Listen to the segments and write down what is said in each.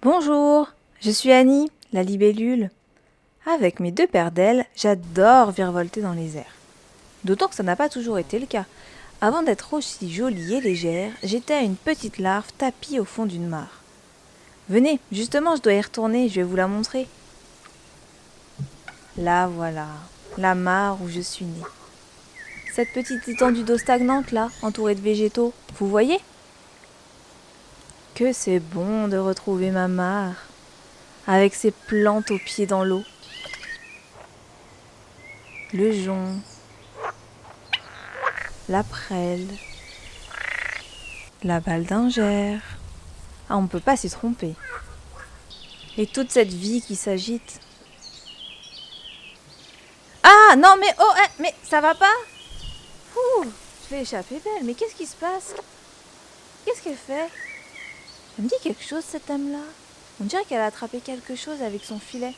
Bonjour, je suis Annie, la libellule. Avec mes deux paires d'ailes, j'adore virevolter dans les airs. D'autant que ça n'a pas toujours été le cas. Avant d'être aussi jolie et légère, j'étais une petite larve tapie au fond d'une mare. Venez, justement, je dois y retourner, je vais vous la montrer. Là voilà, la mare où je suis née. Cette petite étendue d'eau stagnante là, entourée de végétaux, vous voyez ? Que c'est bon de retrouver ma mare, avec ses plantes aux pieds dans l'eau. Le jonc, la prêle, la baldingère. Ah, on ne peut pas s'y tromper. Et toute cette vie qui s'agite. Ah non mais oh mais ça va pas? Ouh, je l'ai échappé belle, mais qu'est-ce qui se passe? Qu'est-ce qu'elle fait? Elle me dit quelque chose cette dame-là. On dirait qu'elle a attrapé quelque chose avec son filet.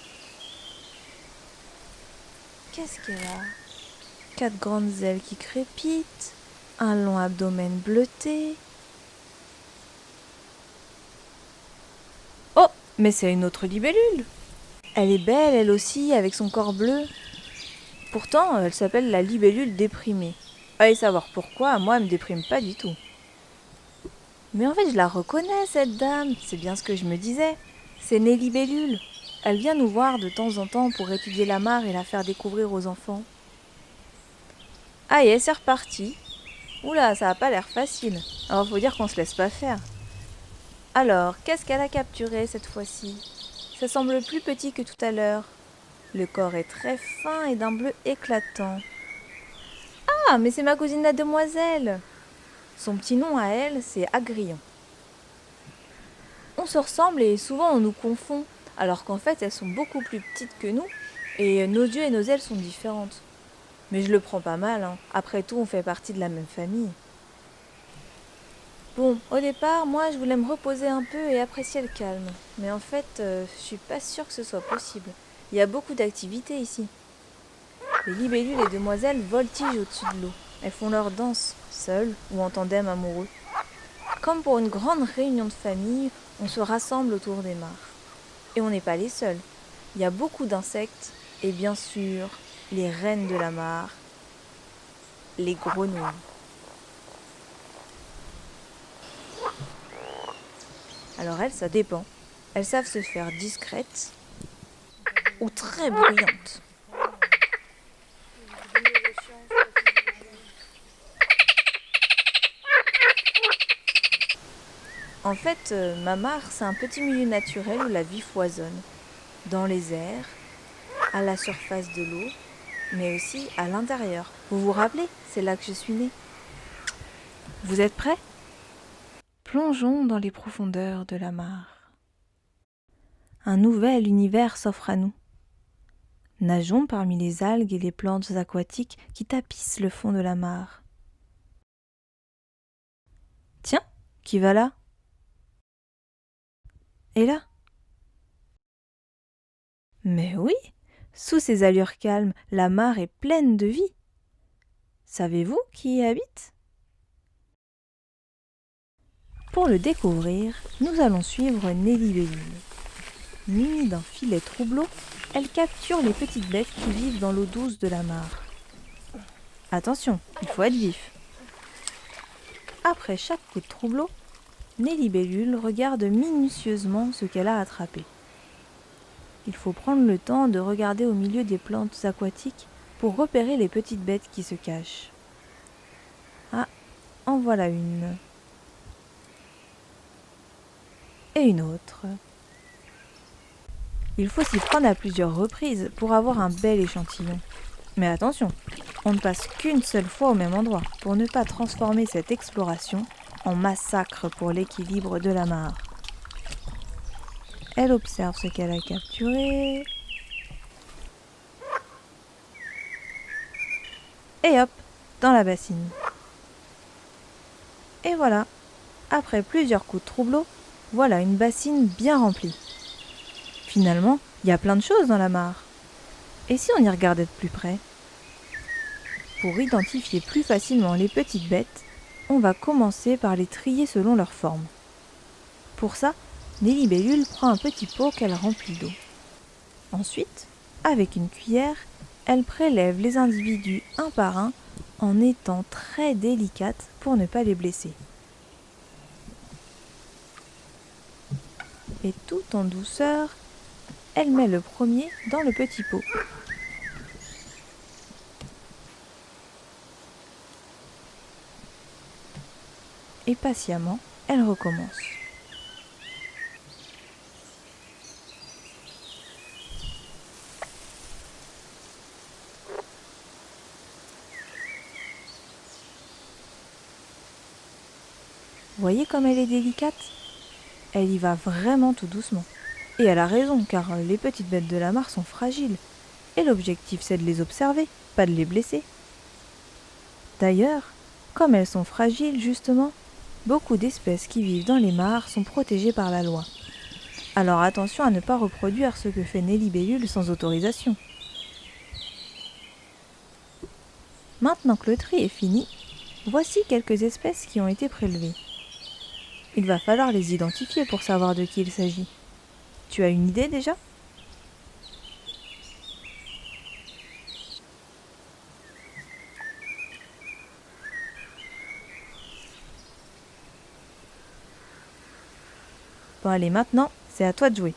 Qu'est-ce qu'elle a? 4 grandes ailes qui crépitent, un long abdomen bleuté. Oh, mais c'est une autre libellule. Elle est belle, elle aussi, avec son corps bleu. Pourtant, elle s'appelle la libellule déprimée. Allez savoir pourquoi, moi, elle me déprime pas du tout. Mais en fait, je la reconnais, cette dame. C'est bien ce que je me disais. C'est Nelly Libellule. Elle vient nous voir de temps en temps pour étudier la mare et la faire découvrir aux enfants. Ah, et c'est reparti. Oula, ça a pas l'air facile. Alors, faut dire qu'on se laisse pas faire. Alors, qu'est-ce qu'elle a capturé cette fois-ci? Ça semble plus petit que tout à l'heure. Le corps est très fin et d'un bleu éclatant. Ah, mais c'est ma cousine la demoiselle. Son petit nom à elle, c'est Agrillon. On se ressemble et souvent on nous confond, alors qu'en fait elles sont beaucoup plus petites que nous et nos yeux et nos ailes sont différentes. Mais je le prends pas mal, hein. Après tout on fait partie de la même famille. Bon, au départ, moi je voulais me reposer un peu et apprécier le calme. Mais en fait, je suis pas sûre que ce soit possible. Il y a beaucoup d'activités ici. Les libellules et demoiselles voltigent au-dessus de l'eau. Elles font leur danse, seules ou en tandem amoureux. Comme pour une grande réunion de famille, on se rassemble autour des mares. Et on n'est pas les seuls. Il y a beaucoup d'insectes et bien sûr, les reines de la mare, les grenouilles. Alors elles, ça dépend. Elles savent se faire discrètes ou très bruyantes. En fait, ma mare, c'est un petit milieu naturel où la vie foisonne. Dans les airs, à la surface de l'eau, mais aussi à l'intérieur. Vous vous rappelez, c'est là que je suis née. Vous êtes prêts? Plongeons dans les profondeurs de la mare. Un nouvel univers s'offre à nous. Nageons parmi les algues et les plantes aquatiques qui tapissent le fond de la mare. Tiens, qui va là? Et là? Mais oui, sous ces allures calmes, la mare est pleine de vie. Savez-vous qui y habite? Pour le découvrir, nous allons suivre Nelly Libellule. Munie d'un filet troubleau, elle capture les petites bêtes qui vivent dans l'eau douce de la mare. Attention, il faut être vif. Après chaque coup de troubleau, Nelly Libellule regarde minutieusement ce qu'elle a attrapé. Il faut prendre le temps de regarder au milieu des plantes aquatiques pour repérer les petites bêtes qui se cachent. Ah, en voilà une. Et une autre. Il faut s'y prendre à plusieurs reprises pour avoir un bel échantillon. Mais attention, on ne passe qu'une seule fois au même endroit pour ne pas transformer cette exploration en massacre pour l'équilibre de la mare. Elle observe ce qu'elle a capturé. Et hop, dans la bassine. Et voilà, après plusieurs coups de troubleau, voilà une bassine bien remplie. Finalement, il y a plein de choses dans la mare. Et si on y regardait de plus près? Pour identifier plus facilement les petites bêtes, on va commencer par les trier selon leur forme. Pour ça, Nélibellule prend un petit pot qu'elle remplit d'eau. Ensuite, avec une cuillère, elle prélève les individus un par un en étant très délicate pour ne pas les blesser. Et tout en douceur, elle met le premier dans le petit pot. Et patiemment, elle recommence. Voyez comme elle est délicate? Elle y va vraiment tout doucement. Et elle a raison, car les petites bêtes de la mare sont fragiles. Et l'objectif, c'est de les observer, pas de les blesser. D'ailleurs, comme elles sont fragiles, justement, beaucoup d'espèces qui vivent dans les mares sont protégées par la loi. Alors attention à ne pas reproduire ce que fait Nélibellule sans autorisation. Maintenant que le tri est fini, voici quelques espèces qui ont été prélevées. Il va falloir les identifier pour savoir de qui il s'agit. Tu as une idée déjà ? Bon allez, maintenant, c'est à toi de jouer.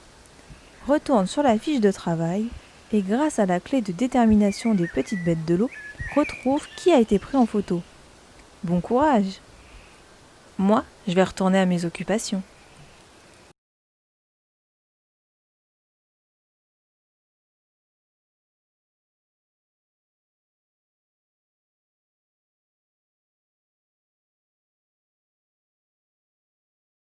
Retourne sur la fiche de travail et grâce à la clé de détermination des petites bêtes de l'eau, retrouve qui a été pris en photo. Bon courage! Moi, je vais retourner à mes occupations.